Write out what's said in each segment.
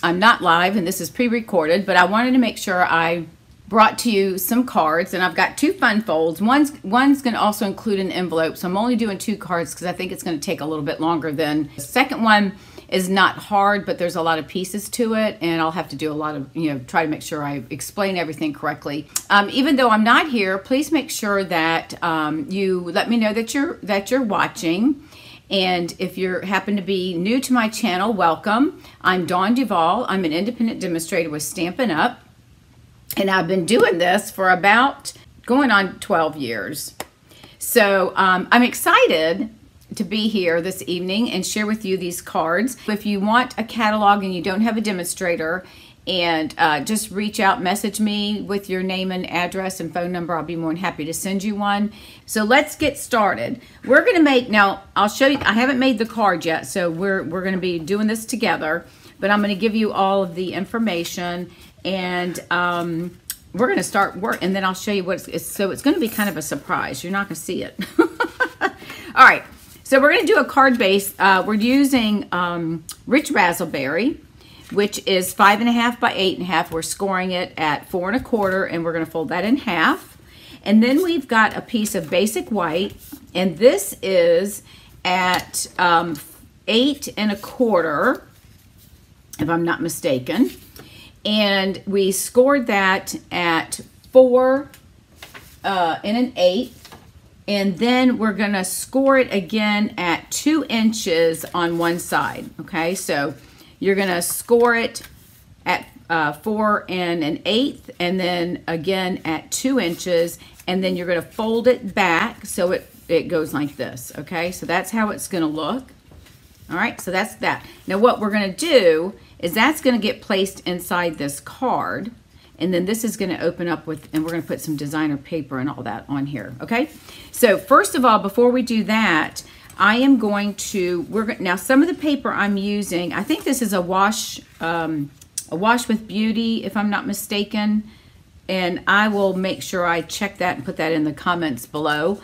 I'm not live and this is pre-recorded, but I wanted to make sure I brought to you some cards, and I've got 2 fun folds. One's going to also include an envelope, so I'm only doing 2 cards because I think it's going to take a little bit longer than the second one. Is not hard, but there's a lot of pieces to it, and I'll have to do a lot of, try to make sure I explain everything correctly. Even though I'm not here, please make sure that you let me know that you're watching. And if you happen to be new to my channel, welcome. I'm Dawn Duvall. I'm an independent demonstrator with Stampin' Up, and I've been doing this for about going on 12 years. So I'm excited to be here this evening and share with you these cards. If you want a catalog and you don't have a demonstrator, and just reach out, message me with your name and address and phone number. I'll be more than happy to send you one. So let's get started. We're gonna make, now I'll show you, I haven't made the card yet, so we're gonna be doing this together, but I'm gonna give you all of the information, and we're gonna start work, and then I'll show you what it's, so it's gonna be kind of a surprise. You're not gonna see it. All right. So we're going to do a card base. We're using Rich Razzleberry, which is 5.5 by 8.5. We're scoring it at 4 1/4, and we're going to fold that in half. And then we've got a piece of basic white, and this is at 8 1/4, if I'm not mistaken. And we scored that at 4 1/8. And then we're going to score it again at 2 inches on one side. Okay, so you're going to score it at 4 1/8, and then again at 2 inches, and then you're going to fold it back so it goes like this. Okay, so that's how it's going to look. All right, so that's that. Now what we're going to do is that's going to get placed inside this card. And then this is going to open up with, and we're going to put some designer paper and all that on here, okay? So first of all, before we do that, I am going to, now some of the paper I'm using, I think this is a wash with beauty, if I'm not mistaken, and I will make sure I check that and put that in the comments below.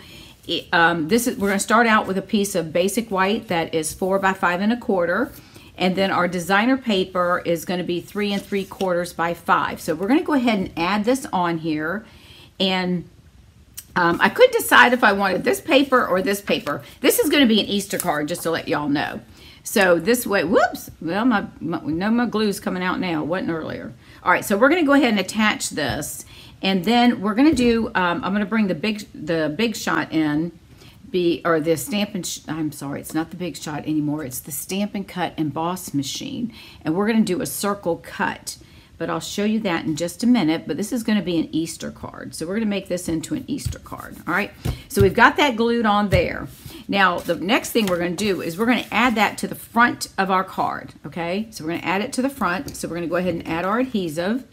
We're going to start out with a piece of basic white that is 4 by 5 1/4. And then our designer paper is going to be 3 3/4 by 5. So we're going to go ahead and add this on here. And I could decide if I wanted this paper or this paper. This is going to be an Easter card, just to let y'all know. So this way, whoops, well, my glue's coming out now. It wasn't earlier. All right, so we're going to go ahead and attach this. And then we're going to do, I'm going to bring the Big Shot in. Or the I'm sorry, it's not the Big Shot anymore. It's the Stampin' Cut Emboss machine. And we're going to do a circle cut. But I'll show you that in just a minute. But this is going to be an Easter card. So we're going to make this into an Easter card. All right. So we've got that glued on there. Now, the next thing we're going to do is we're going to add that to the front of our card. Okay. So we're going to add it to the front. So we're going to go ahead and add our adhesive.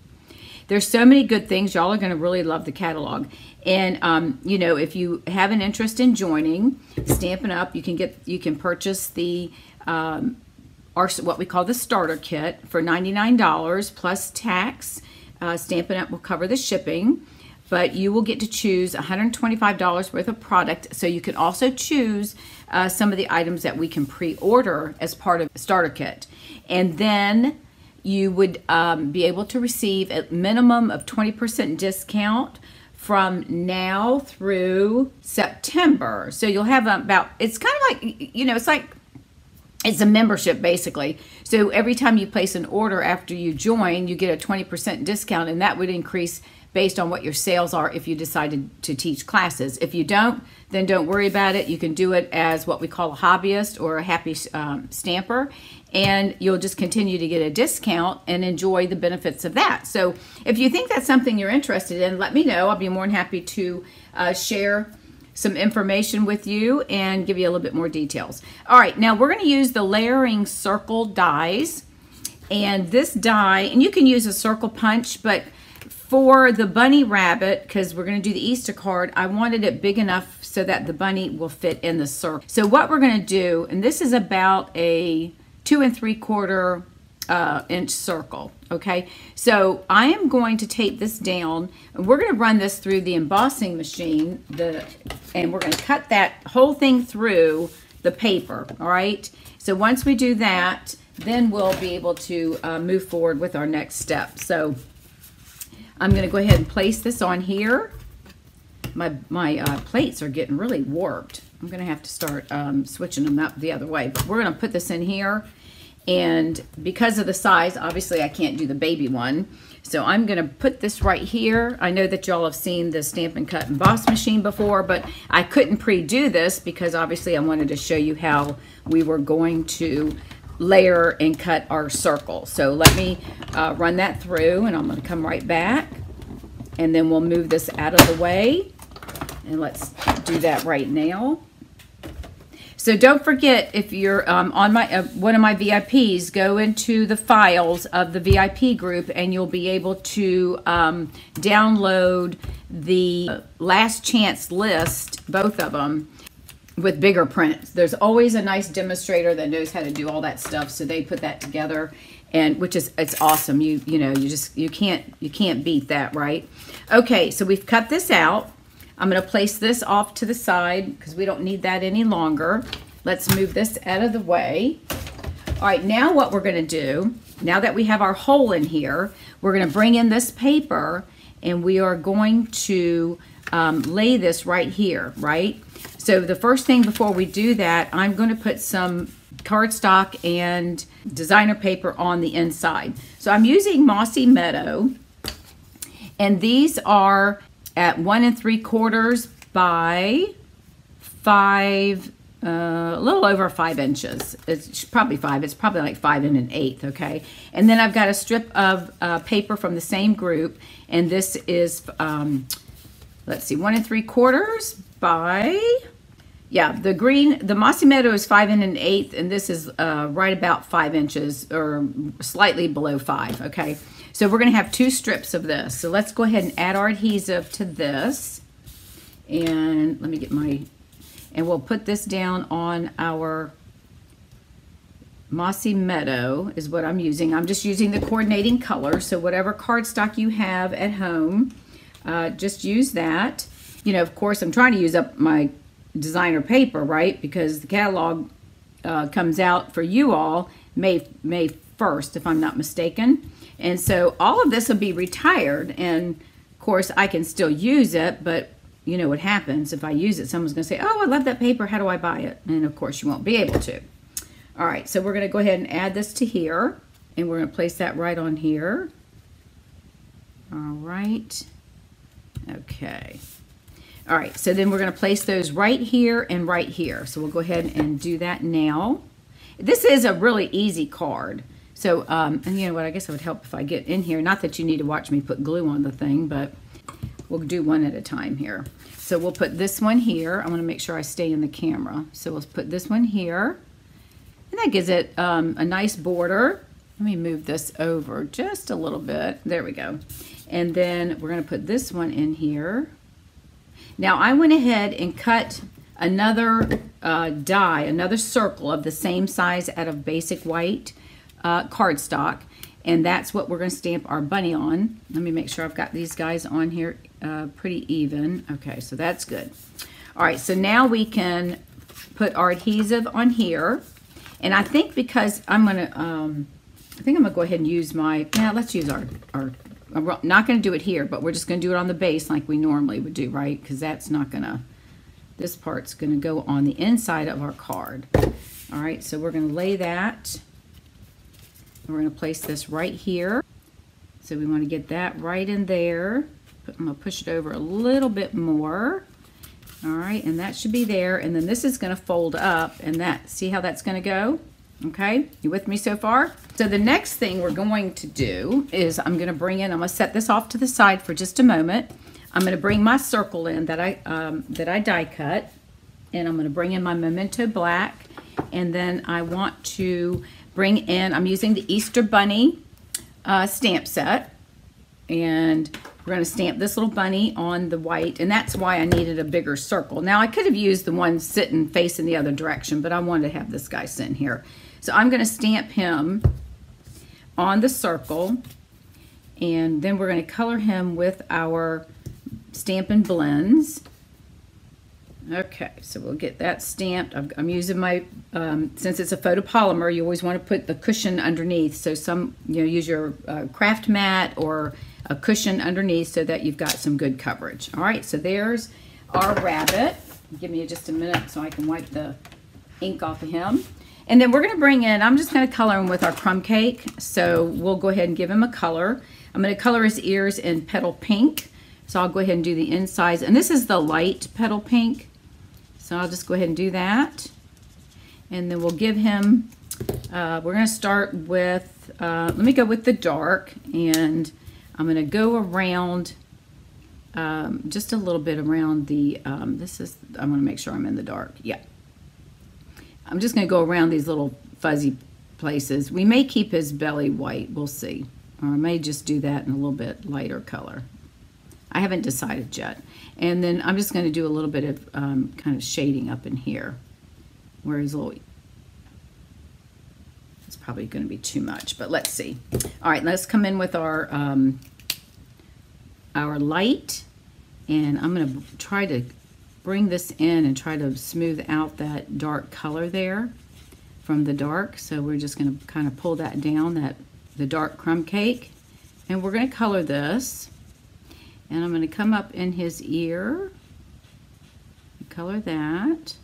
There's so many good things. Y'all are going to really love the catalog. And, if you have an interest in joining Stampin' Up, you can purchase the, what we call the starter kit for $99 plus tax. Stampin' Up will cover the shipping, but you will get to choose $125 worth of product. So you can also choose some of the items that we can pre-order as part of the starter kit. And then you would be able to receive a minimum of 20% discount from now through September. So you'll have about, it's kind of like, it's a membership basically. So every time you place an order after you join, you get a 20% discount, and that would increase based on what your sales are if you decided to teach classes. If you don't, then don't worry about it. You can do it as what we call a hobbyist or a happy stamper, and you'll just continue to get a discount and enjoy the benefits of that. So if you think that's something you're interested in, let me know. I'll be more than happy to share some information with you and give you a little bit more details. All right, now we're going to use the layering circle dies, and this die, and you can use a circle punch, but for the bunny rabbit, because we're going to do the Easter card, I wanted it big enough so that the bunny will fit in the circle. So what we're going to do, and this is about a 2 3/4 inch circle, okay? So I am going to tape this down, and we're going to run this through the embossing machine, and we're going to cut that whole thing through the paper, all right? So once we do that, then we'll be able to move forward with our next step. So I'm going to go ahead and place this on here. My plates are getting really warped. I'm going to have to start switching them up the other way. But we're going to put this in here. And because of the size, obviously I can't do the baby one. So I'm going to put this right here. I know that y'all have seen the Stampin' Cut Emboss machine before, but I couldn't pre-do this because obviously I wanted to show you how we were going to layer and cut our circle. So let me run that through, and I'm going to come right back, and then we'll move this out of the way, and let's do that right now. So don't forget, if you're on my one of my VIPs, go into the files of the VIP group and you'll be able to download the last chance list, both of them, with bigger prints. There's always a nice demonstrator that knows how to do all that stuff, so they put that together, and it's awesome. You can't beat that, right? Okay, so we've cut this out. I'm going to place this off to the side because we don't need that any longer. Let's move this out of the way. All right, now what we're going to do, now that we have our hole in here, we're going to bring in this paper and we are going to lay this right here, right? So the first thing before we do that, I'm going to put some cardstock and designer paper on the inside. So I'm using Mossy Meadow, and these are at 1 3/4 by 5, a little over 5 inches. It's probably 5. It's probably like 5 1/8. Okay. And then I've got a strip of paper from the same group, and this is let's see, 1 3/4 by, yeah, the Mossy Meadow is 5 1/8, and this is right about 5 inches or slightly below 5. Okay. So we're going to have 2 strips of this. So let's go ahead and add our adhesive to this. And let me get and we'll put this down on our Mossy Meadow is what I'm using. I'm just using the coordinating color. So whatever cardstock you have at home, just use that. You know, of course, I'm trying to use up my designer paper, right? Because the catalog comes out for you all May 1st, if I'm not mistaken. And so all of this will be retired, and of course I can still use it, but you know what happens if I use it. Someone's going to say, oh, I love that paper, how do I buy it? And of course you won't be able to. All right, so we're going to go ahead and add this to here, and we're going to place that right on here. All right. Okay. All right, so then we're going to place those right here and right here. So we'll go ahead and do that now. This is a really easy card. So, and you know what, I guess it would help if I get in here. Not that you need to watch me put glue on the thing, but we'll do one at a time here. So we'll put this one here. I want to make sure I stay in the camera. So we'll put this one here. And that gives it a nice border. Let me move this over just a little bit. There we go. And then we're going to put this one in here. Now I went ahead and cut another die, another circle of the same size out of basic white cardstock, and that's what we're going to stamp our bunny on. Let me make sure I've got these guys on here pretty even. Okay, so that's good. All right, so now we can put our adhesive on here, and I think because I'm going to, I think I'm going to go ahead and use my, yeah, let's use our I'm not going to do it here, but we're just going to do it on the base like we normally would do, right? Because that's not going to, this part's going to go on the inside of our card. All right, so we're going to lay that. We're going to place this right here. So we want to get that right in there. I'm going to push it over a little bit more. All right, and that should be there. And then this is going to fold up, and that, see how that's going to go? Okay, you with me so far? So the next thing we're going to do is I'm going to bring in, I'm going to set this off to the side for just a moment. I'm going to bring my circle in that I die cut, and I'm going to bring in my Memento Black, and then I want to bring in, I'm using the Easter Bunny stamp set, and we're going to stamp this little bunny on the white, and that's why I needed a bigger circle. Now I could have used the one sitting facing the other direction, but I wanted to have this guy sitting here. So I'm going to stamp him on the circle, and then we're going to color him with our Stampin' Blends. Okay, so we'll get that stamped. I'm using my, since it's a photopolymer, you always want to put the cushion underneath. So use your craft mat or a cushion underneath so that you've got some good coverage. All right, so there's our rabbit. Give me just a minute so I can wipe the ink off of him. And then we're going to bring in, I'm just going to color him with our crumb cake. So we'll go ahead and give him a color. I'm going to color his ears in petal pink. So I'll go ahead and do the insides. And this is the light petal pink. So I'll just go ahead and do that. And then we'll give him, we're going to start with, let me go with the dark. And I'm going to go around, just a little bit around the, I want to make sure I'm in the dark. Yeah. I'm just going to go around these little fuzzy places. We may keep his belly white. We'll see. Or I may just do that in a little bit lighter color. I haven't decided yet. And then I'm just going to do a little bit of kind of shading up in here. Where his little... It's probably going to be too much, but let's see. All right, let's come in with our light. And I'm going to try to bring this in and try to smooth out that dark color there from the dark. So we're just going to kind of pull that down, the dark crumb cake. And we're going to color this. And I'm going to come up in his ear, color that.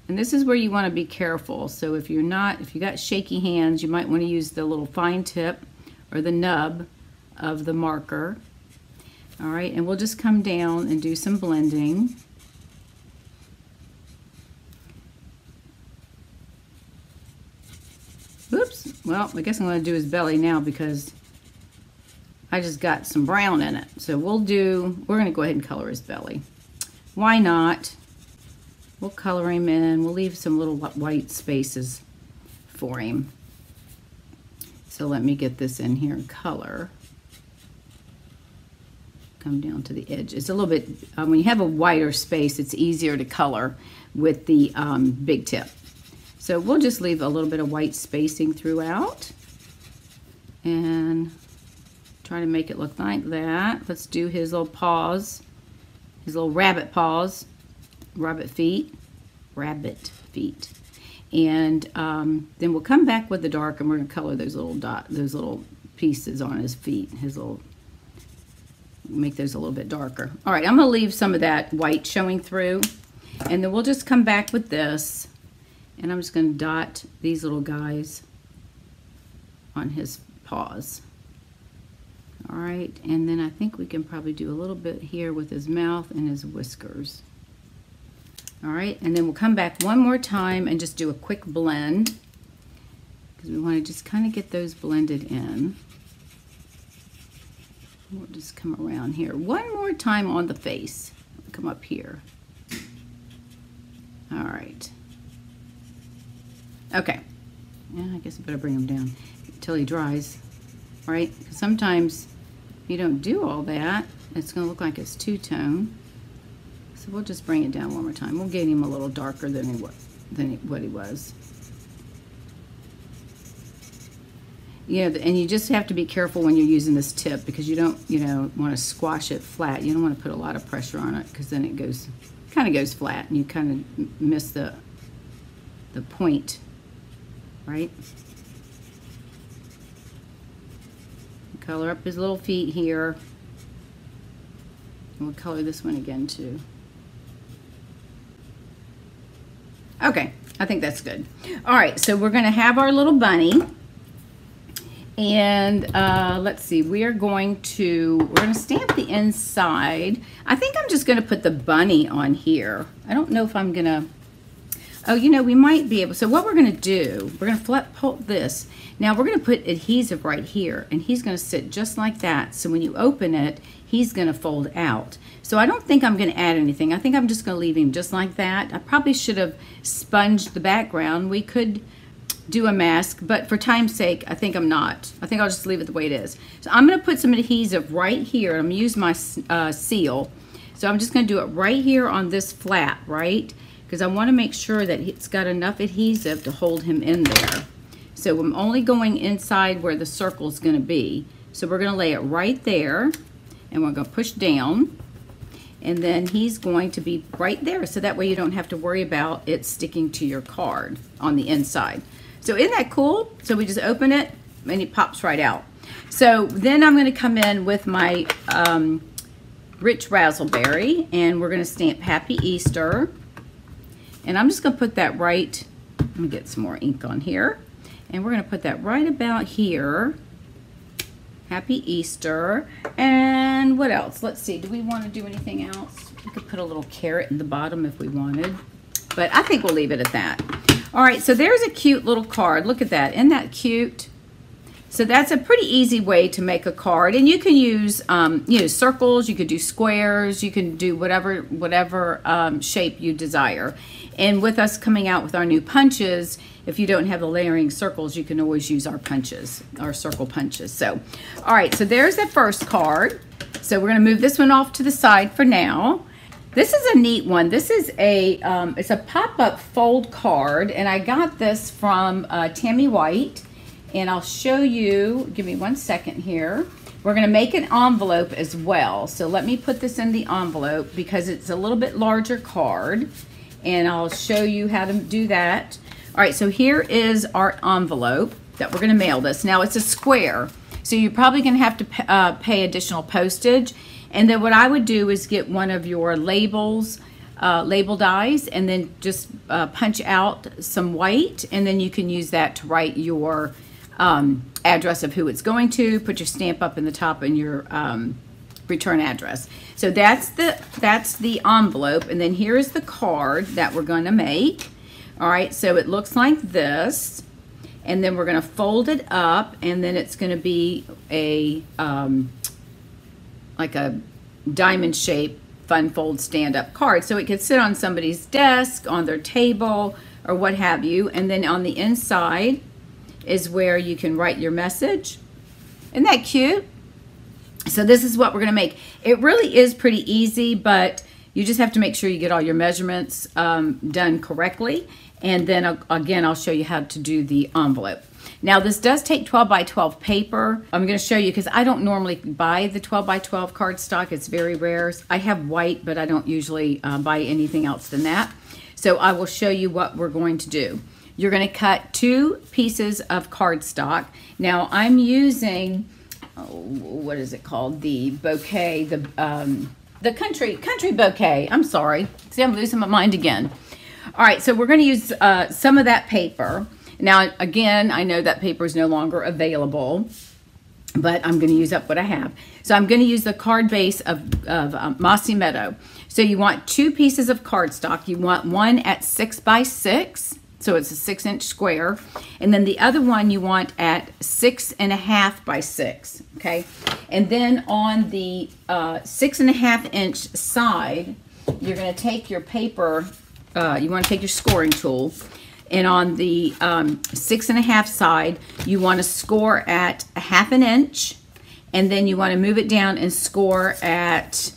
And this is where you want to be careful. So if you got shaky hands, you might want to use the little fine tip or the nub of the marker. All right, and we'll just come down and do some blending. Oops, well, I guess I'm going to do his belly now because I just got some brown in it. So we're going to go ahead and color his belly. Why not? We'll color him in. We'll leave some little white spaces for him. So let me get this in here and color. Come down to the edge. It's a little bit, when you have a wider space, it's easier to color with the big tip. So we'll just leave a little bit of white spacing throughout. And try to make it look like that. Let's do his little paws, his little rabbit paws, rabbit feet. And then we'll come back with the dark and we're going to color those little pieces on his feet, make those a little bit darker. All right, I'm going to leave some of that white showing through, and then we'll just come back with this, and I'm just going to dot these little guys on his paws. All right, and then I think we can probably do a little bit here with his mouth and his whiskers. All right, and then we'll come back one more time and just do a quick blend because we want to just kind of get those blended in. We'll just come around here one more time on the face. Come up here. All right. Okay. Yeah, I guess I better bring him down until he dries. All right, sometimes if you don't do all that, it's going to look like it's two-tone. So we'll just bring it down one more time. We'll get him a little darker than what he was. And you just have to be careful when you're using this tip because you don't, want to squash it flat. You don't want to put a lot of pressure on it because then it kind of goes flat and you kind of miss the point, right? Color up his little feet here. And we'll color this one again too. Okay, I think that's good. All right, so we're gonna have our little bunny. And let's see, we're gonna stamp the inside. I think I'm just gonna put the bunny on here. I don't know if I'm gonna, we might be able, so what we're gonna do, we're gonna pull this. Now we're gonna put adhesive right here and he's gonna sit just like that. So when you open it, he's gonna fold out. So I don't think I'm gonna add anything. I think I'm just gonna leave him just like that. I probably should have sponged the background. We could do a mask, but for time's sake, I think I'm not. I think I'll just leave it the way it is. So I'm gonna put some adhesive right here. I'm gonna use my seal. So I'm just gonna do it right here on this flap, right? Because I wanna make sure that it's got enough adhesive to hold him in there. So I'm only going inside where the circle's gonna be. So we're gonna lay it right there and we're gonna push down. And then he's going to be right there, so that way you don't have to worry about it sticking to your card on the inside. So isn't that cool? So we just open it and it pops right out. So then I'm going to come in with my Rich Razzleberry, and we're going to stamp Happy Easter. And I'm just going to put that right, let me get some more ink on here. And we're going to put that right about here. Happy Easter. And what else? Let's see. Do we want to do anything else? We could put a little carrot in the bottom if we wanted. But I think we'll leave it at that. All right, so there's a cute little card. Look at that. Isn't that cute? So that's a pretty easy way to make a card. And you can use, circles. You could do squares. You can do whatever shape you desire. And with us coming out with our new punches, if you don't have the layering circles, you can always use our punches, our circle punches. So, all right, so there's the first card. So we're going to move this one off to the side for now. This is a neat one. This is it's a pop-up fold card, and I got this from Tammy White, and I'll show you. Give me 1 second here. We're going to make an envelope as well. So let me put this in the envelope because it's a little bit larger card, and I'll show you how to do that. All right, so here is our envelope that we're going to mail this. Now it's a square, so you're probably going to have to pay additional postage. And then what I would do is get one of your labels, label dies, and then just punch out some white, and then you can use that to write your address of who it's going to, put your stamp up in the top, and your return address. So that's the envelope, and then here is the card that we're going to make. All right, so it looks like this, and then we're going to fold it up, and then it's going to be a like a diamond shape fun fold stand-up card, so it could sit on somebody's desk, on their table, or what have you. And then on the inside is where you can write your message. Isn't that cute? So this is what we're going to make. It really is pretty easy, but you just have to make sure you get all your measurements done correctly. And then again, I'll show you how to do the envelope. Now this does take 12 by 12 paper. I'm going to show you because I don't normally buy the 12 by 12 cardstock. It's very rare. I have white, but I don't usually buy anything else than that. So I will show you what we're going to do. You're going to cut 2 pieces of cardstock. Now I'm using, what is it called? The bouquet, the country bouquet. I'm sorry. See, I'm losing my mind again. All right, so we're going to use some of that paper. Now, again, I know that paper is no longer available, but I'm going to use up what I have. So I'm going to use the card base of Mossy Meadow. So you want 2 pieces of cardstock. You want one at 6 by 6, so it's a 6-inch square, and then the other one you want at 6.5 by 6. Okay, and then on the 6.5-inch side, you're going to take your paper. You want to take your scoring tool, and on the 6.5 side, you want to score at 1/2 inch, and then you want to move it down and score at,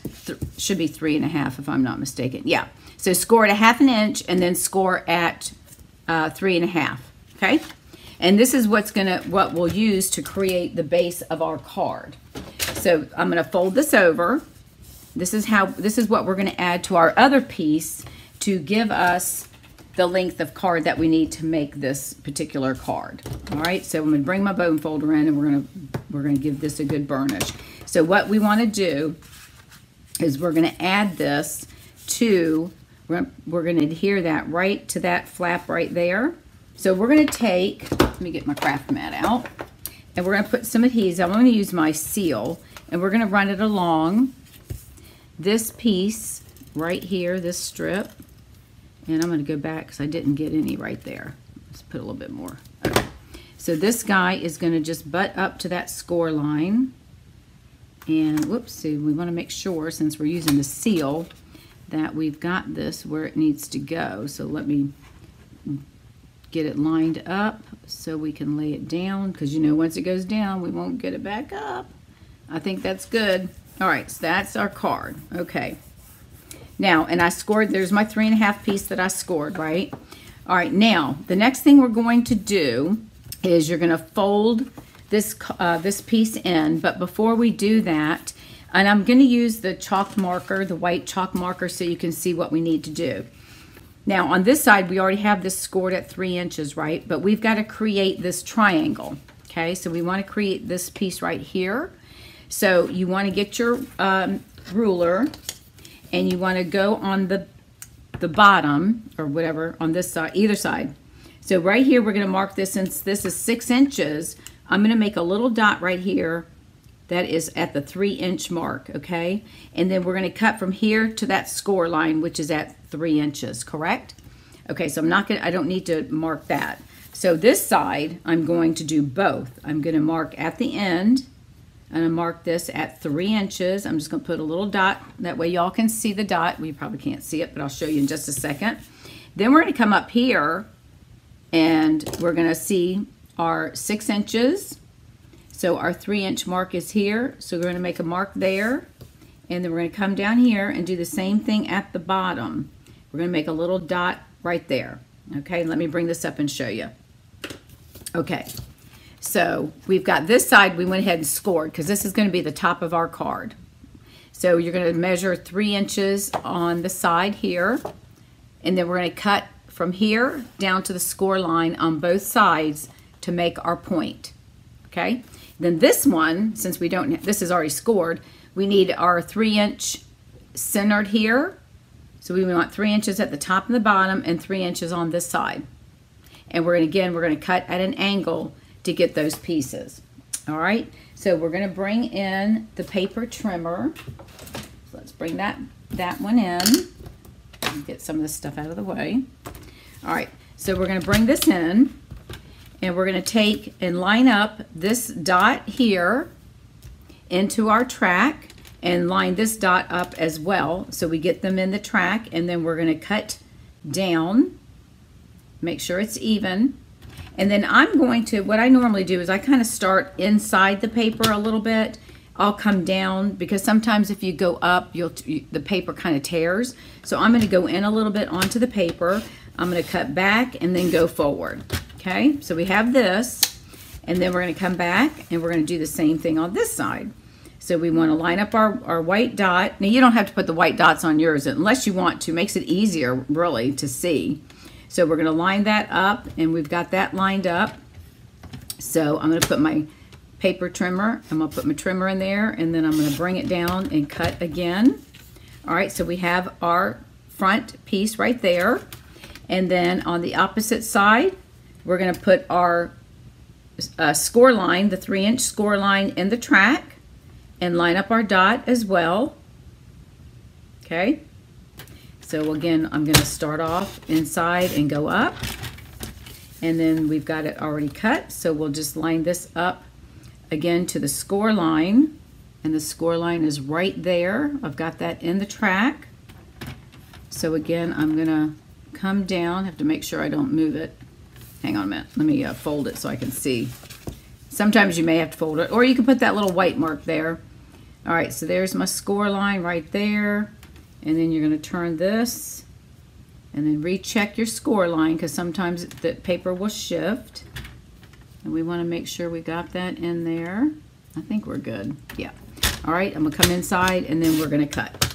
should be 3.5 if I'm not mistaken. Yeah, so score at 1/2 inch and then score at 3.5. Okay, and this is what we'll use to create the base of our card. So I'm going to fold this over. This is what we're going to add to our other piece to give us the length of card that we need to make this particular card. All right, so I'm going to bring my bone folder in, and we're going to give this a good burnish. So what we want to do is we're going to add this to, we're going to adhere that right to that flap right there. So we're going to take, let me get my craft mat out, and we're going to put some adhesive. I'm going to use my seal, and we're going to run it along this piece right here, this strip. And I'm going to go back because I didn't get any right there. Let's put a little bit more. Okay. So this guy is going to just butt up to that score line. And whoopsie, we want to make sure, since we're using the seal, that we've got this where it needs to go. So let me get it lined up so we can lay it down, because you know once it goes down we won't get it back up. I think that's good. All right, so that's our card. Okay. Now, and I scored, there's my 3.5 piece that I scored, right? All right, now, the next thing we're going to do is you're going to fold this piece in, but before we do that, And I'm going to use the chalk marker, the white chalk marker, so you can see what we need to do. Now on this side, we already have this scored at 3 inches, right? But we've got to create this triangle, okay? So we want to create this piece right here. So you want to get your ruler, and you want to go on the bottom, or whatever, on this side, either side. So right here, we're going to mark this, since this is 6 inches, I'm going to make a little dot right here that is at the 3-inch mark, okay? And then we're going to cut from here to that score line, which is at 3 inches, correct? Okay, so I don't need to mark that. So this side, I'm going to do both. I'm going to mark at the end, and I mark this at 3 inches. I'm just going to put a little dot. That way y'all can see the dot. We probably can't see it, but I'll show you in just a second. Then we're going to come up here, and we're going to see our 6 inches. So our 3-inch mark is here. So we're going to make a mark there. And then we're going to come down here and do the same thing at the bottom. We're going to make a little dot right there. Okay, let me bring this up and show you. Okay, so we've got this side, we went ahead and scored, because this is going to be the top of our card. So you're going to measure 3 inches on the side here. And then we're going to cut from here down to the score line on both sides to make our point. Okay, then this one, since we don't, this is already scored, we need our 3-inch centered here. So we want 3 inches at the top and the bottom, and 3 inches on this side. And we're going to cut at an angle to get those pieces. All right, so we're going to bring in the paper trimmer. So let's bring that one in and get some of this stuff out of the way. All right, so we're going to bring this in, and we're going to take and line up this dot here into our track, and line this dot up as well, so we get them in the track. And then we're going to cut down, make sure it's even. And then I'm going to, what I normally do is I kind of start inside the paper a little bit. I'll come down, because sometimes if you go up, the paper kind of tears. So I'm going to go in a little bit onto the paper. I'm going to cut back and then go forward. Okay, so we have this, and then we're going to come back and we're going to do the same thing on this side. So we want to line up our white dot. Now you don't have to put the white dots on yours unless you want to. It makes it easier really to see. So we're going to line that up, and we've got that lined up. So I'm going to put my paper trimmer, I'm going to put my trimmer in there, and then I'm going to bring it down and cut again. All right, so we have our front piece right there. And then on the opposite side, we're going to put our score line, the 3-inch score line, in the track, and line up our dot as well. Okay, so again, I'm going to start off inside and go up, and then we've got it already cut, so we'll just line this up again to the score line, and the score line is right there. I've got that in the track. So again, I'm going to come down, have to make sure I don't move it. Hang on a minute, let me fold it so I can see. Sometimes you may have to fold it, or you can put that little white mark there. All right, so there's my score line right there. And then you're going to turn this and then recheck your score line, because sometimes the paper will shift. And we want to make sure we got that in there. I think we're good. Yeah. All right, I'm going to come inside, and then we're going to cut.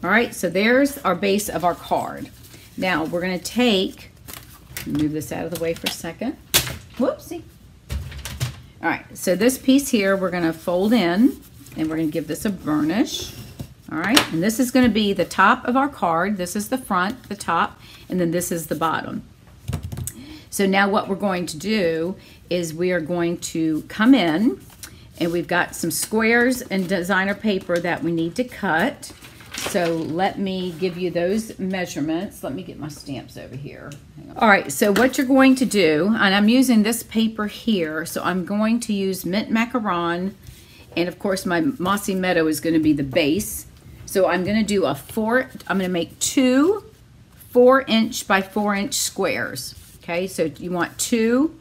All right, so there's our base of our card. Now we're going to take, move this out of the way for a second. Whoopsie. All right, so this piece here we're going to fold in, and we're going to give this a burnish. All right, and this is going to be the top of our card. This is the front, the top, and then this is the bottom. So now what we're going to do is we are going to come in, and we've got some squares and designer paper that we need to cut. So let me give you those measurements. Let me get my stamps over here. All right, so what you're going to do, and I'm using this paper here, so I'm going to use mint macaron, and of course my mossy meadow is going to be the base. So I'm going to do I'm going to make 2 4-inch by 4-inch squares. Okay, so you want 2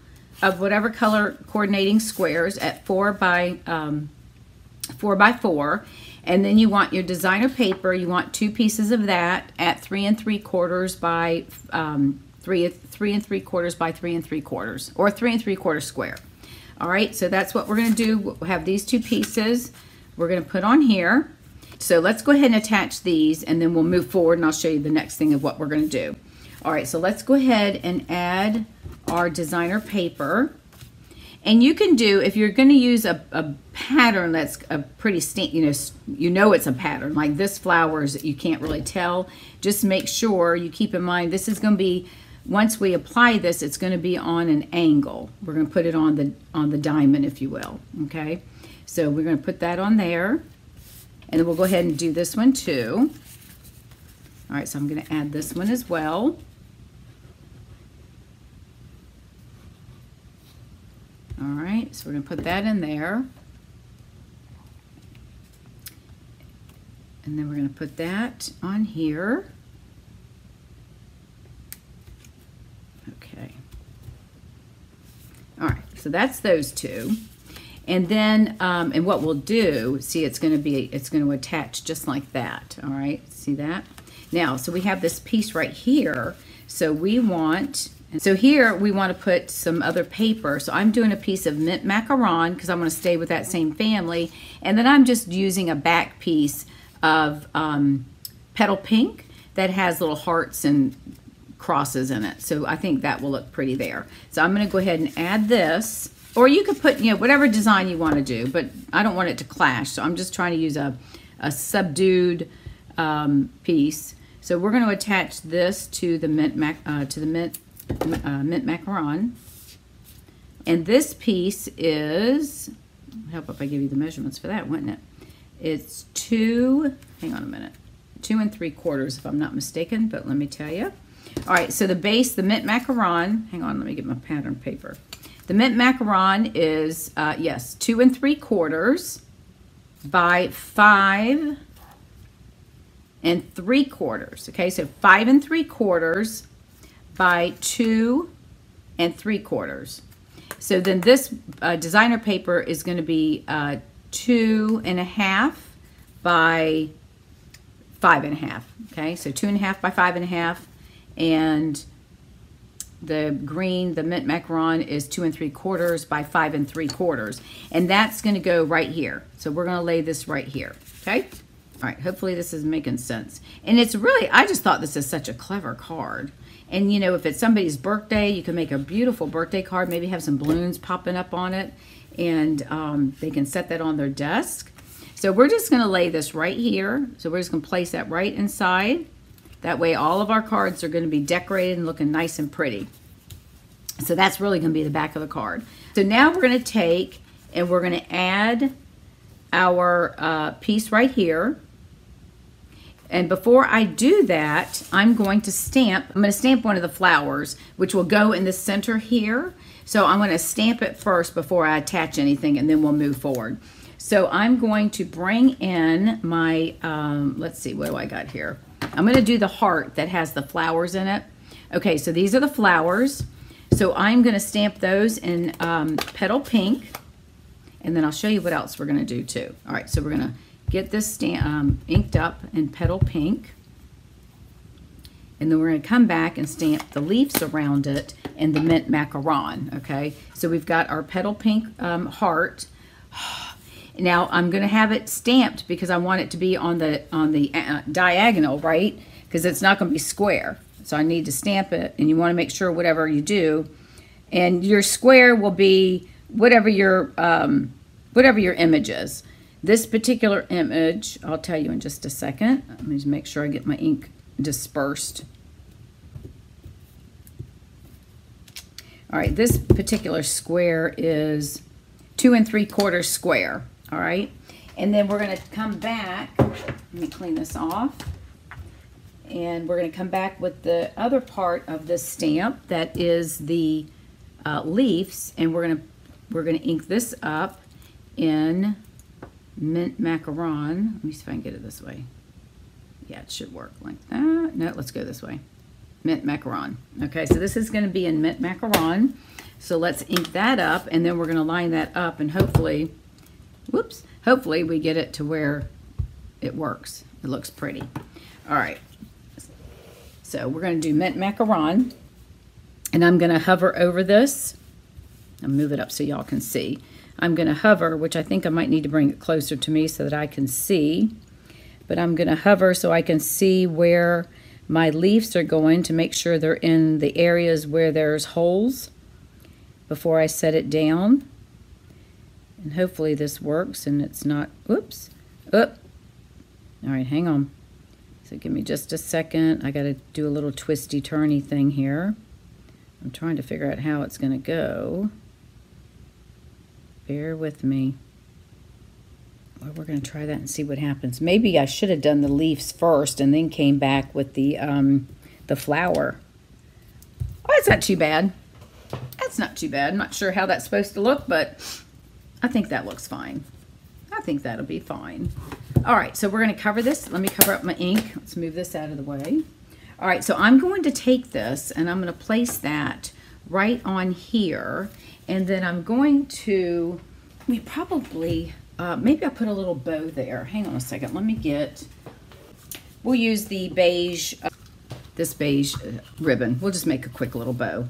of whatever color coordinating squares at 4 by 4, and then you want your designer paper. You want 2 pieces of that at 3 3/4 by 3 3/4 by 3 3/4, or 3 3/4 square. All right, so that's what we're going to do. We'll have these 2 pieces. we're going to put on here. So let's go ahead and attach these, and then we'll move forward, and I'll show you the next thing of what we're going to do. All right, so let's go ahead and add our designer paper. And you can do, if you're going to use a pattern that's a pretty, you know it's a pattern, like this flowers, you can't really tell. Just make sure you keep in mind this is going to be, once we apply this, it's going to be on an angle. We're going to put it on the diamond, if you will, okay? So we're going to put that on there. And then we'll go ahead and do this one too. All right, so I'm going to add this one as well. All right, so we're going to put that in there. And then we're going to put that on here. Okay. All right, so that's those two. And then, and what we'll do, see, it's going to attach just like that. All right, see that? Now, so we have this piece right here. So we want, so here we want to put some other paper. So I'm doing a piece of mint macaron because I'm going to stay with that same family. And then I'm just using a back piece of petal pink that has little hearts and crosses in it. So I think that will look pretty there. So I'm going to go ahead and add this. Or you could put, whatever design you want to do, but I don't want it to clash. So I'm just trying to use a subdued piece. So we're going to attach this to the mint macaron. And this piece is, help if I give you the measurements for that, wouldn't it? It's 2, hang on a minute, 2 3/4 if I'm not mistaken, but let me tell you. All right, so the base, the mint macaron, hang on, let me get my pattern paper. The mint macaron is, yes, 2 3/4 by 5 3/4. Okay, so 5 3/4 by 2 3/4. So then this designer paper is going to be 2 1/2 by 5 1/2. Okay, so 2 1/2 by 5 1/2, and the green, the mint macaron, is 2 3/4 by 5 3/4, and that's going to go right here. So we're going to lay this right here. Okay. All right. Hopefully this is making sense. And it's really, I just thought this is such a clever card. And if it's somebody's birthday, you can make a beautiful birthday card. Maybe have some balloons popping up on it, and they can set that on their desk. So we're just going to lay this right here. So we're just going to place that right inside. That way all of our cards are going to be decorated and looking nice and pretty. So that's really going to be the back of the card. So now we're going to take and we're going to add our piece right here. And before I do that, I'm going to stamp one of the flowers, which will go in the center here. So I'm going to stamp it first before I attach anything, and then we'll move forward. So I'm going to bring in my, let's see, what do I got here? I'm going to do the heart that has the flowers in it. Okay, so these are the flowers. So I'm going to stamp those in petal pink, and then I'll show you what else we're going to do too. All right, so we're going to get this inked up in petal pink, and then we're going to come back and stamp the leaves around it in the mint macaron. Okay, so we've got our petal pink heart. Now I'm going to have it stamped because I want it to be on the diagonal, right? Because it's not going to be square. So I need to stamp it, and you want to make sure whatever you do, and your square will be whatever your image is. This particular image, I'll tell you in just a second. Let me just make sure I get my ink dispersed. All right, this particular square is 2 3/4 square. All right, and then we're going to come back. Let me clean this off. And we're going to come back with the other part of this stamp that is the leaves, and we're going to ink this up in mint macaron. Let me see if I can get it this way. Yeah, it should work like that. No, let's go this way. Mint macaron. Okay, so this is going to be in mint macaron. So let's ink that up, and then we're going to line that up, and hopefully, whoops, hopefully we get it to where it works. It looks pretty. All right. So we're going to do mint macaron, and I'm going to hover over this and move it up so y'all can see. I'm going to hover, which I think I might need to bring it closer to me so that I can see. But I'm going to hover so I can see where my leaves are going to make sure they're in the areas where there's holes before I set it down. And hopefully this works and it's not, oops, up. All right, hang on. So give me just a second. I got to do a little twisty turny thing here. I'm trying to figure out how it's going to go. Bear with me. Well, we're going to try that and see what happens. Maybe I should have done the leaves first and then came back with the flower. Oh, that's not too bad. That's not too bad. I'm not sure how that's supposed to look, but I think that looks fine. I think that'll be fine. All right, so we're going to cover this. Let me cover up my ink. Let's move this out of the way. All right, so I'm going to take this and I'm going to place that right on here. And then I'm going to, maybe I'll put a little bow there. Hang on a second. Let me we'll use the beige, this beige ribbon. We'll just make a quick little bow.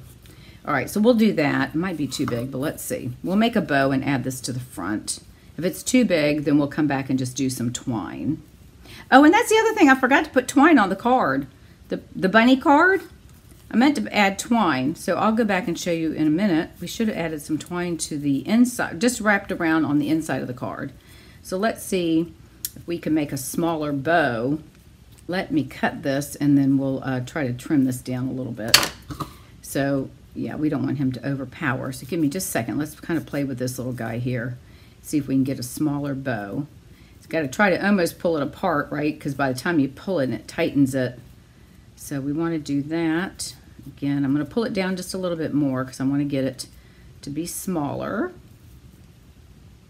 All right, so we'll do that. It might be too big, but let's see. We'll make a bow and add this to the front. If it's too big, then we'll come back and just do some twine. Oh, and that's the other thing. I forgot to put twine on the card. The bunny card, I meant to add twine. So I'll go back and show you in a minute. We should have added some twine to the inside, just wrapped around on the inside of the card. So let's see if we can make a smaller bow. Let me cut this and then we'll try to trim this down a little bit. So yeah, we don't want him to overpower. So give me just a second. Let's kind of play with this little guy here. See if we can get a smaller bow. It's got to try to almost pull it apart, right? Because by the time you pull it, it tightens it. So we want to do that. Again, I'm going to pull it down just a little bit more because I want to get it to be smaller.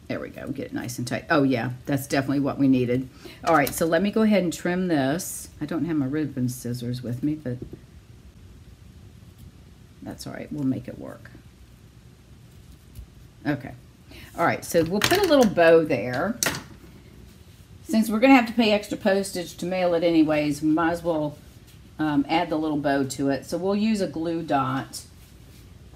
There we go. Get it nice and tight. Oh yeah, that's definitely what we needed. All right, so let me go ahead and trim this. I don't have my ribbon scissors with me, but that's all right. We'll make it work. Okay. All right, so we'll put a little bow there. Since we're going to have to pay extra postage to mail it anyways, we might as well add the little bow to it. So we'll use a glue dot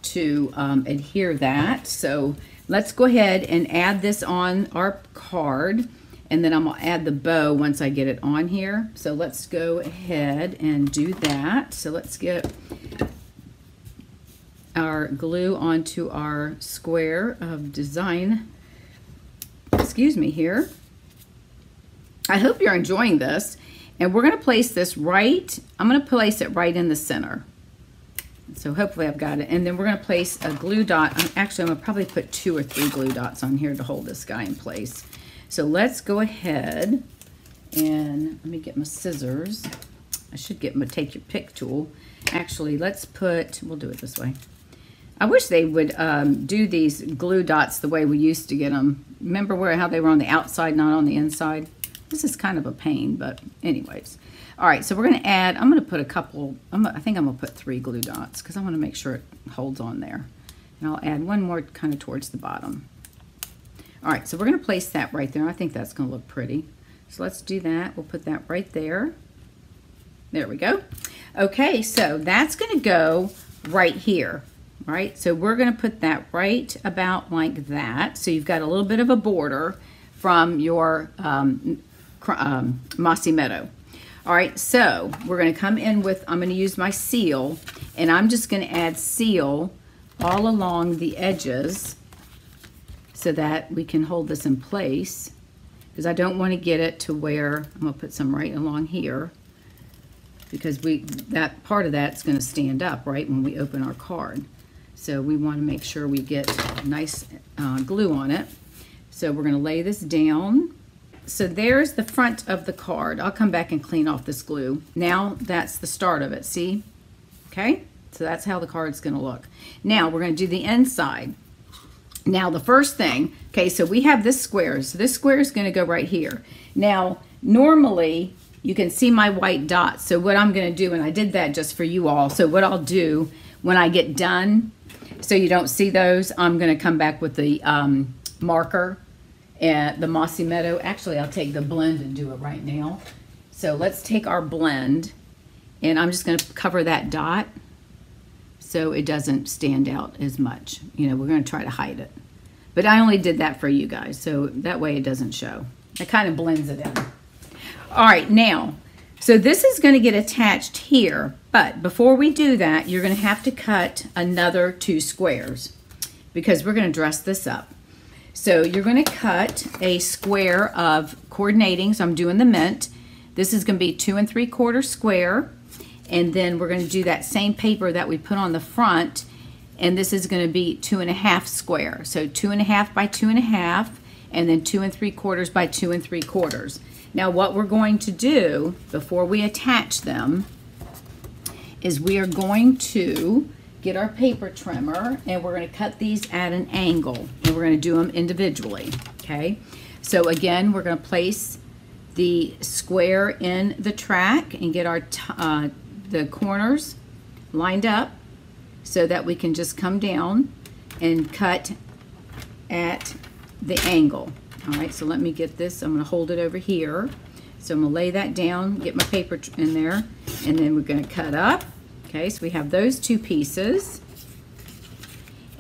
to adhere that. So let's go ahead and add this on our card, and then I'm going to add the bow once I get it on here. So let's go ahead and do that. So let's get our glue onto our square of design. Excuse me here. I hope you're enjoying this. And we're going to place this right, I'm going to place it right in the center. So hopefully I've got it. And then we're going to place a glue dot. Actually, I'm going to probably put 2 or 3 glue dots on here to hold this guy in place. So let's go ahead and let me get my scissors. I should take your pick tool. Actually, we'll do it this way. I wish they would do these glue dots the way we used to get them. Remember how they were on the outside, not on the inside? This is kind of a pain, but anyways. All right, so we're going to add, I'm going to put a couple, I think I'm going to put 3 glue dots because I want to make sure it holds on there. And I'll add one more kind of towards the bottom. All right, so we're going to place that right there. I think that's going to look pretty. So let's do that. We'll put that right there. There we go. Okay, so that's going to go right here. Right, so we're going to put that right about like that. So you've got a little bit of a border from your Mossy Meadow. All right, so we're going to come in with, I'm going to use my seal, and I'm just going to add seal all along the edges so that we can hold this in place, because I don't want to get it to where, I'm going to put some right along here, because that part of that's going to stand up right when we open our card. So we want to make sure we get nice glue on it. So we're going to lay this down. So there's the front of the card. I'll come back and clean off this glue. Now that's the start of it, see? Okay, so that's how the card's going to look. Now we're going to do the inside. Now the first thing, okay, so we have this square. So this square is going to go right here. Now normally you can see my white dots. So what I'm going to do, and I did that just for you all. So what I'll do when I get done, so you don't see those, I'm going to come back with the marker and the Mossy Meadow. Actually, I'll take the blend and do it right now. So let's take our blend, and I'm just going to cover that dot so it doesn't stand out as much. You know, we're going to try to hide it. But I only did that for you guys, so that way it doesn't show. It kind of blends it in. All right, now, so this is going to get attached here, but before we do that, you're going to have to cut another 2 squares because we're going to dress this up. So you're going to cut a square of coordinating, so I'm doing the mint. This is going to be 2 3/4 square, and then we're going to do that same paper that we put on the front, and this is going to be 2 1/2 square. So 2 1/2 by 2 1/2, and then 2 3/4 by 2 3/4. Now what we're going to do before we attach them is we are going to get our paper trimmer and we're going to cut these at an angle, and we're going to do them individually. Okay, so again, we're going to place the square in the track and get our the corners lined up so that we can just come down and cut at the angle. All right, so let me get this. I'm going to hold it over here. So I'm going to lay that down, get my paper in there, and then we're going to cut up. Okay, so we have those 2 pieces.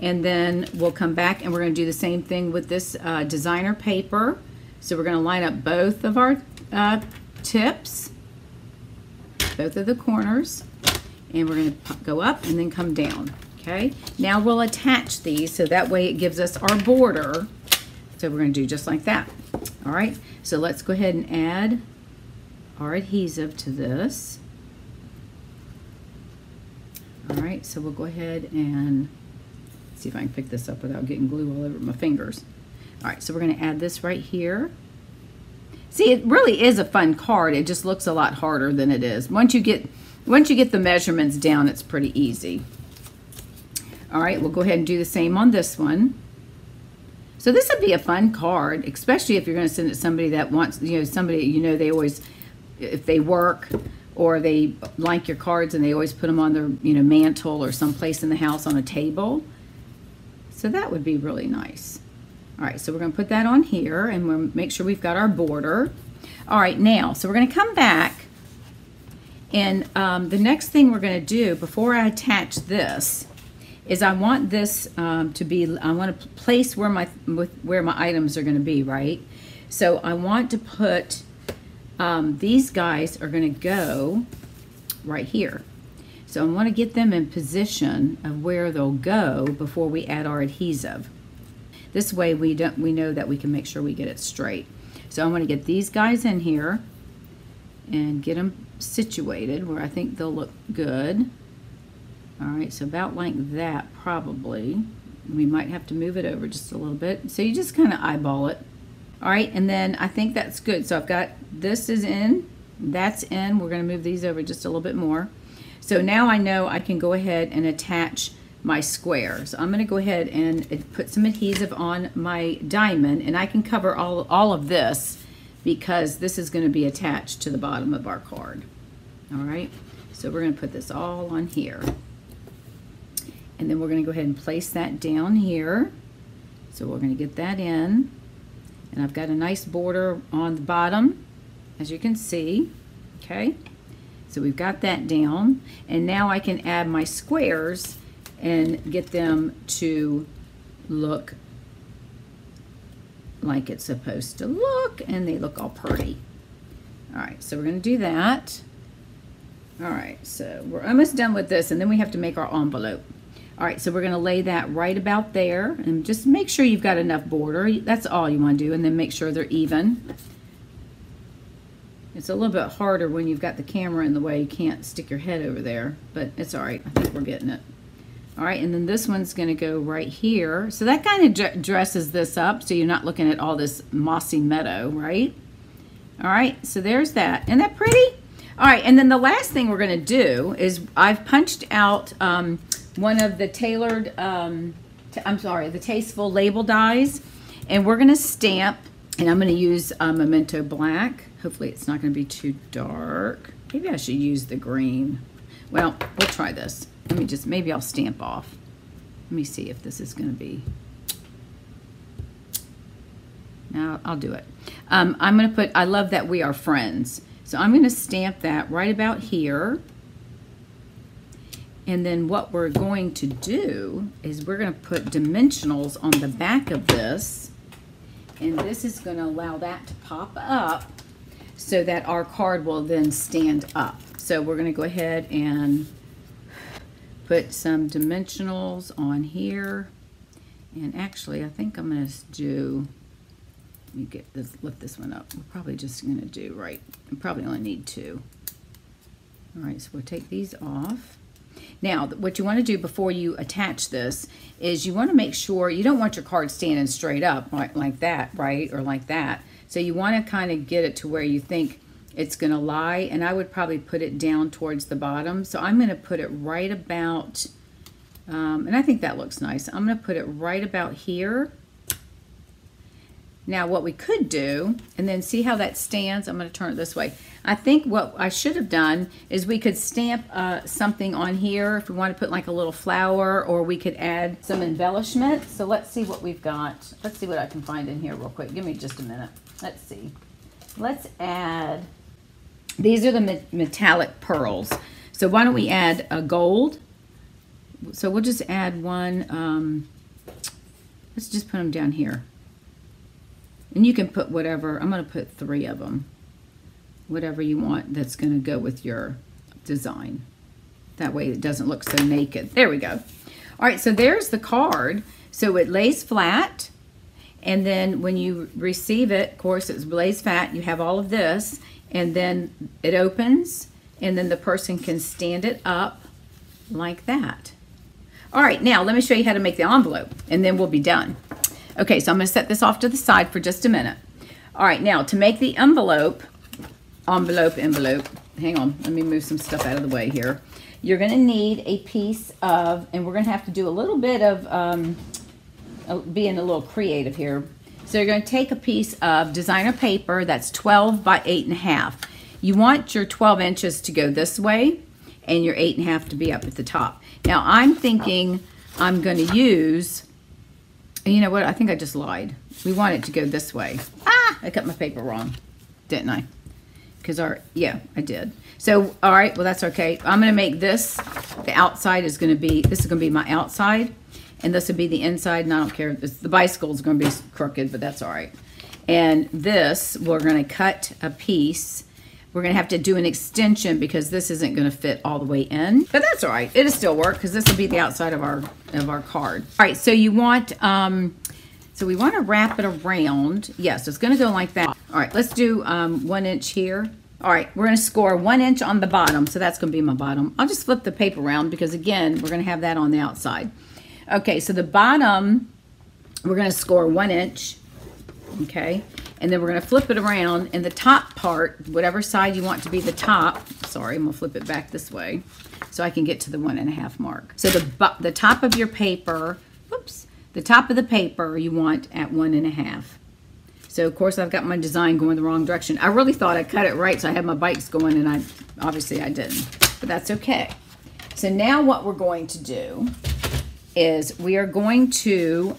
And then we'll come back and we're going to do the same thing with this designer paper. So we're going to line up both of our tips, both of the corners, and we're going to go up and then come down. Okay, now we'll attach these so that way it gives us our border. So we're going to do just like that. All right, so let's go ahead and add our adhesive to this. All right, so we'll go ahead and see if I can pick this up without getting glue all over my fingers. All right, so we're going to add this right here. See, it really is a fun card. It just looks a lot harder than it is. Once you get the measurements down, it's pretty easy. All right, we'll go ahead and do the same on this one. So this would be a fun card, especially if you're going to send it to somebody that wants, somebody, they always, if they work or they like your cards and they always put them on their, mantle or someplace in the house on a table. So that would be really nice. All right, so we're going to put that on here and we'll make sure we've got our border. All right, now, so we're going to come back and the next thing we're going to do before I attach this is I want this to be, I want to place where my items are going to be, right? So I want to put, these guys are going to go right here. So I want to get them in position of where they'll go before we add our adhesive. This way we know that we can make sure we get it straight. So I'm going to get these guys in here and get them situated where I think they'll look good. All right, so about like that probably. We might have to move it over just a little bit. So you just kind of eyeball it. All right, and then I think that's good. So I've got this is in, that's in. We're going to move these over just a little bit more. So now I know I can go ahead and attach my square. So I'm going to go ahead and put some adhesive on my diamond, and I can cover all of this because this is going to be attached to the bottom of our card. All right, so we're going to put this all on here. And then we're going to go ahead and place that down here. So we're going to get that in. And I've got a nice border on the bottom, as you can see. Okay, so we've got that down. And now I can add my squares and get them to look like it's supposed to look. And they look all pretty. All right, so we're going to do that. All right, so we're almost done with this. And then we have to make our envelope. All right, so we're going to lay that right about there and just make sure you've got enough border. That's all you want to do, and then make sure they're even. It's a little bit harder when you've got the camera in the way. You can't stick your head over there, but it's all right. I think we're getting it. All right, and then this one's going to go right here. So that kind of dresses this up so you're not looking at all this mossy meadow, right? All right, so there's that. Isn't that pretty? All right, and then the last thing we're going to do is I've punched out one of the tailored, the Tasteful label dies, and we're going to stamp, and I'm going to use Memento Black. Hopefully it's not going to be too dark. Maybe I should use the green. Well, we'll try this. Maybe I'll stamp off. Let me see if this is going to be. No, I'll do it. I'm going to put, I love that we are friends. So I'm going to stamp that right about here. And then what we're going to do is we're going to put dimensionals on the back of this. And this is going to allow that to pop up so that our card will then stand up. So we're going to go ahead and put some dimensionals on here. And actually, I think I'm going to do, let me get this, lift this one up. We're probably just going to do, right, we probably only need 2. All right, so we'll take these off. Now, what you want to do before you attach this is you want to make sure, you don't want your card standing straight up like that, right, or like that. So you want to kind of get it to where you think it's going to lie, and I would probably put it down towards the bottom. So I'm going to put it right about, and I think that looks nice. I'm going to put it right about here. Now what we could do, and then see how that stands, I'm going to turn it this way. I think what I should have done is we could stamp something on here if we want to put like a little flower, or we could add some embellishment. So let's see what we've got. Let's see what I can find in here real quick. Give me just a minute. Let's see. Let's add, these are the metallic pearls. So why don't we add a gold? So we'll just add one, let's just put them down here. And you can put whatever, I'm going to put 3 of them. Whatever you want that's going to go with your design. That way it doesn't look so naked. There we go. All right, so there's the card. So it lays flat. And then when you receive it, of course, it lays flat. You have all of this. And then it opens. And then the person can stand it up like that. All right, now let me show you how to make the envelope. And then we'll be done. Okay, so I'm going to set this off to the side for just a minute. All right, now to make the envelope, hang on, let me move some stuff out of the way here. You're going to need a piece of, and we're going to have to do a little bit of being a little creative here. So you're going to take a piece of designer paper that's 12 by 8.5. You want your 12 inches to go this way and your 8.5 to be up at the top. Now I'm thinking I'm going to use, you know what, I think I just lied. We want it to go this way. Ah, I cut my paper wrong, didn't I? Because yeah, I did. So, all right, well, that's okay. I'm going to make this, the outside is going to be, this is going to be my outside, and this would be the inside, and I don't care. The bicycle is going to be crooked, but that's all right. And this, we're going to cut a piece. We're going to have to do an extension because this isn't going to fit all the way in, but that's all right. It'll still work because this will be the outside of our card. All right, so you want, so we want to wrap it around. Yes, it's going to go like that. All right, let's do 1 inch here. All right, we're going to score 1 inch on the bottom, so that's going to be my bottom. I'll just flip the paper around because, again, we're going to have that on the outside. Okay, so the bottom, we're going to score 1 inch, okay? And then we're going to flip it around, and the top part, whatever side you want to be the top, sorry, I'm going to flip it back this way so I can get to the 1.5 mark. So the top of your paper, whoops, the top of the paper you want at 1.5. So, of course, I've got my design going the wrong direction. I really thought I cut it right, so I had my bikes going, and obviously I didn't. But that's okay. So now what we're going to do is we are going to,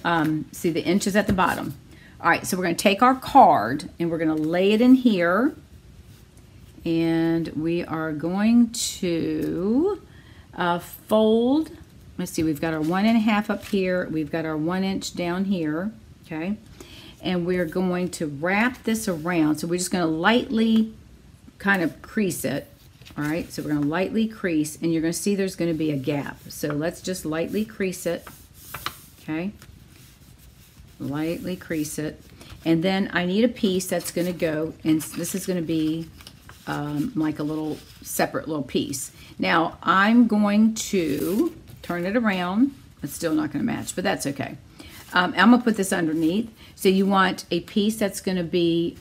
see the inches at the bottom. All right, so we're going to take our card, and we're going to lay it in here. And we are going to fold. Let's see, we've got our 1.5 up here. We've got our 1 inch down here, okay? And we're going to wrap this around. So we're just going to lightly kind of crease it. All right, so we're going to lightly crease, and you're going to see there's going to be a gap. So let's just lightly crease it, okay? Lightly crease it. And then I need a piece that's going to go, and this is going to be like a little separate little piece. Now I'm going to turn it around. It's still not going to match, but that's okay. I'm going to put this underneath. So you want a piece that's going to be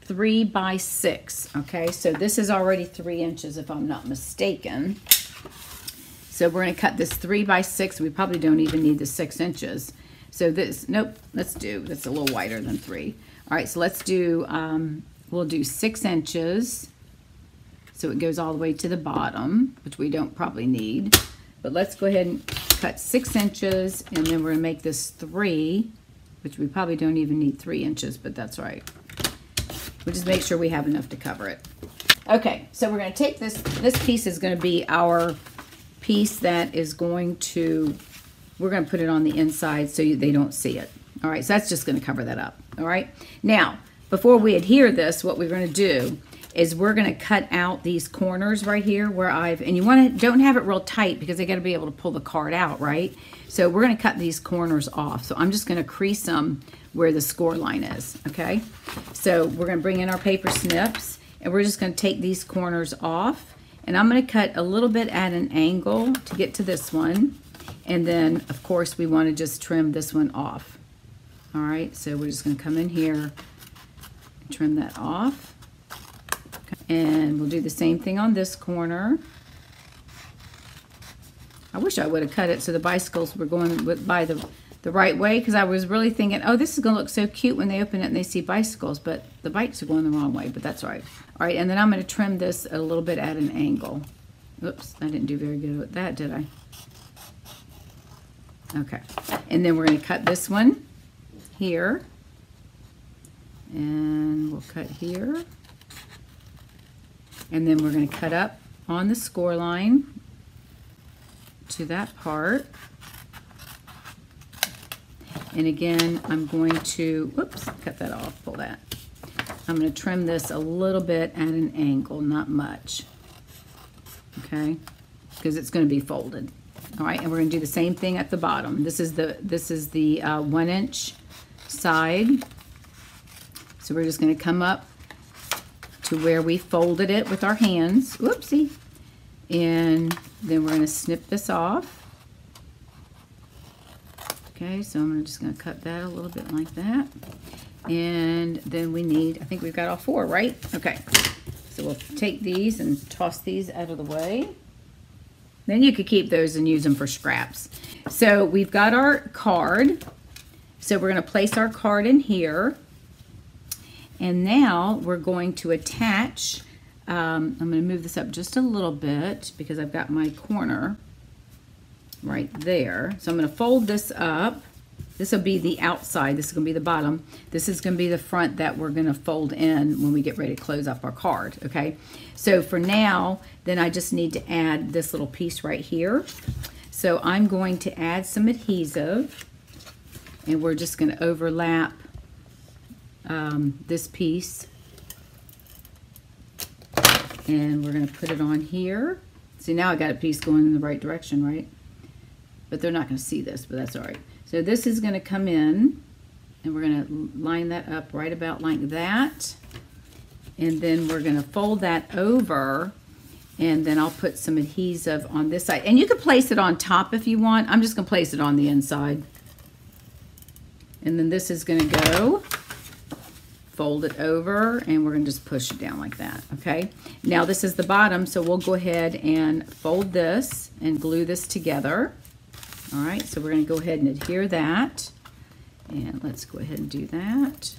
3 by 6. Okay, so this is already 3 inches if I'm not mistaken. So we're going to cut this 3 by 6. We probably don't even need the 6 inches. So this, nope, let's do, that's a little wider than 3. All right, so let's do, we'll do 6 inches. So it goes all the way to the bottom, which we don't probably need. But let's go ahead and cut 6 inches, and then we're going to make this 3, which we probably don't even need 3 inches, but that's all right. We'll just make sure we have enough to cover it. Okay, so we're going to take this piece is going to be our piece that is going to, we're going to put it on the inside so they don't see it. All right, so that's just going to cover that up. All right, now before we adhere this, what we're going to do is we're going to cut out these corners right here where and you don't have it real tight because they got to be able to pull the card out, right? So we're going to cut these corners off. So I'm just going to crease them where the score line is, okay? So we're going to bring in our paper snips and we're just going to take these corners off, and I'm going to cut a little bit at an angle to get to this one, and then of course we want to just trim this one off. All right, so we're just going to come in here and trim that off. And we'll do the same thing on this corner. I wish I would have cut it so the bicycles were going by the right way, because I was really thinking, oh, this is going to look so cute when they open it and they see bicycles, but the bikes are going the wrong way, but that's all right. All right, and then I'm going to trim this a little bit at an angle. Oops, I didn't do very good with that, did I? Okay, and then we're going to cut this one here, and we'll cut here. And then we're going to cut up on the score line to that part. And again, I'm going to, whoops, cut that off, pull that. I'm going to trim this a little bit at an angle, not much. Okay? Because it's going to be folded. All right, and we're going to do the same thing at the bottom. This is the 1 inch side. So we're just going to come up to where we folded it with our hands. Whoopsie. And then we're going to snip this off. Okay, so I'm just going to cut that a little bit like that. And then we need, I think we've got all 4, right? Okay, so we'll take these and toss these out of the way. Then you could keep those and use them for scraps. So we've got our card. So we're going to place our card in here. And now we're going to attach, I'm going to move this up just a little bit because I've got my corner right there. So I'm going to fold this up. This will be the outside. This is going to be the bottom. This is going to be the front that we're going to fold in when we get ready to close up our card, okay? So for now, then I just need to add this little piece right here. So I'm going to add some adhesive, and we're just going to overlap this piece, and we're going to put it on here. See, now I got a piece going in the right direction, right? But they're not going to see this, but that's all right. So this is going to come in, and we're going to line that up right about like that, and then we're going to fold that over, and then I'll put some adhesive on this side, and you can place it on top if you want. I'm just going to place it on the inside, and then this is going to go. Fold it over, and we're going to just push it down like that, okay? Now this is the bottom, so we'll go ahead and fold this and glue this together. All right, so we're going to go ahead and adhere that, and let's go ahead and do that.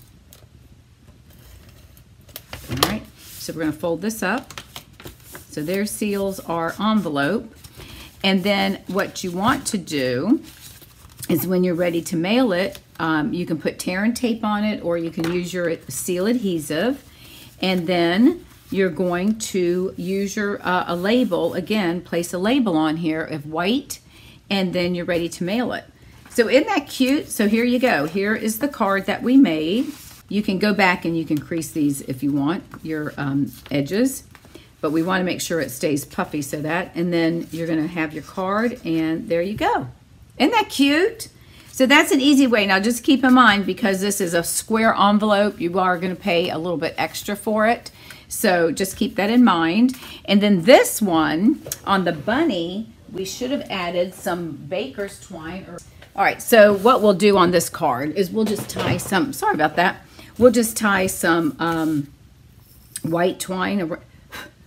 All right, so we're going to fold this up. So their seals our envelope, and then what you want to do is when you're ready to mail it, you can put tear and tape on it, or you can use your seal adhesive, and then you're going to use your a label. Again, place a label on here of white, and then you're ready to mail it. So isn't that cute? So here you go. Here is the card that we made. You can go back and you can crease these if you want, your edges, but we want to make sure it stays puffy, so that, and then you're going to have your card, and there you go. Isn't that cute? So that's an easy way. Now just keep in mind, because this is a square envelope, you are going to pay a little bit extra for it. So just keep that in mind. And then this one, on the bunny, we should have added some baker's twine. All right, so what we'll do on this card is we'll just tie some, sorry about that, we'll just tie some white twine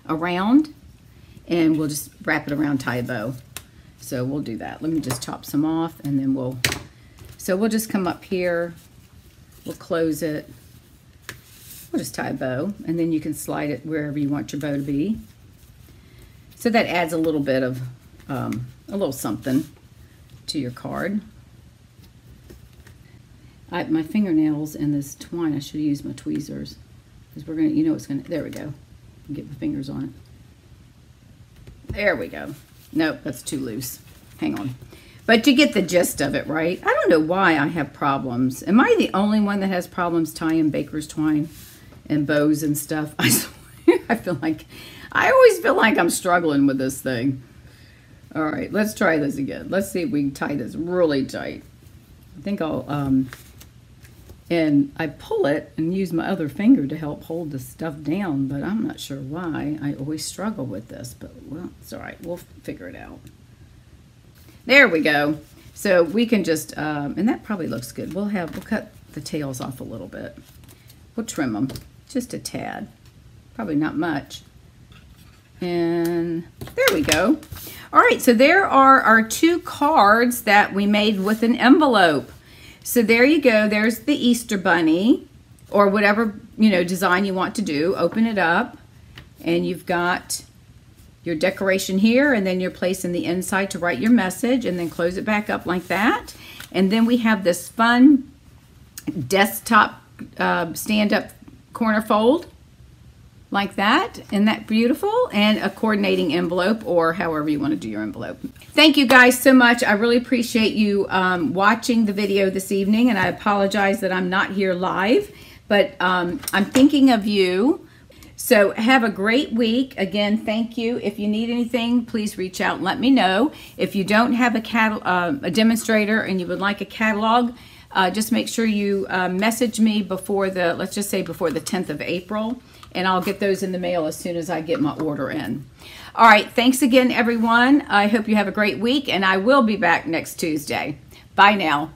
around, and we'll just wrap it around, tie a bow. So we'll do that. Let me just chop some off, and then we'll just come up here, we'll close it, we'll just tie a bow, and then you can slide it wherever you want your bow to be. So that adds a little bit of, a little something to your card. My fingernails and this twine, I should use my tweezers, because we're gonna, you know it's gonna, there we go. Get my fingers on it. There we go. Nope, that's too loose. Hang on. But you get the gist of it, right? I don't know why I have problems. Am I the only one that has problems tying baker's twine and bows and stuff? I swear, I always feel like I'm struggling with this thing. All right, let's try this again. Let's see if we can tie this really tight. I think I'll, and I pull it and use my other finger to help hold the stuff down, but I'm not sure why. I always struggle with this, but well, it's all right. We'll figure it out. There we go. So we can just, and that probably looks good. We'll cut the tails off a little bit. We'll trim them just a tad. Probably not much. And there we go. All right, so there are our 2 cards that we made with an envelope. So there you go. There's the Easter Bunny, or whatever, you know, design you want to do. Open it up, and you've got your decoration here, and then you're placing the inside to write your message, and then close it back up like that. And then we have this fun desktop stand-up corner fold like that. Isn't that beautiful? And a coordinating envelope, or however you want to do your envelope. Thank you guys so much. I really appreciate you watching the video this evening, and I apologize that I'm not here live, but I'm thinking of you. So have a great week. Again, thank you. If you need anything, please reach out and let me know. If you don't have a demonstrator and you would like a catalog, just make sure you message me before the, let's just say before the 10th of April, and I'll get those in the mail as soon as I get my order in. All right, thanks again, everyone. I hope you have a great week, and I will be back next Tuesday. Bye now.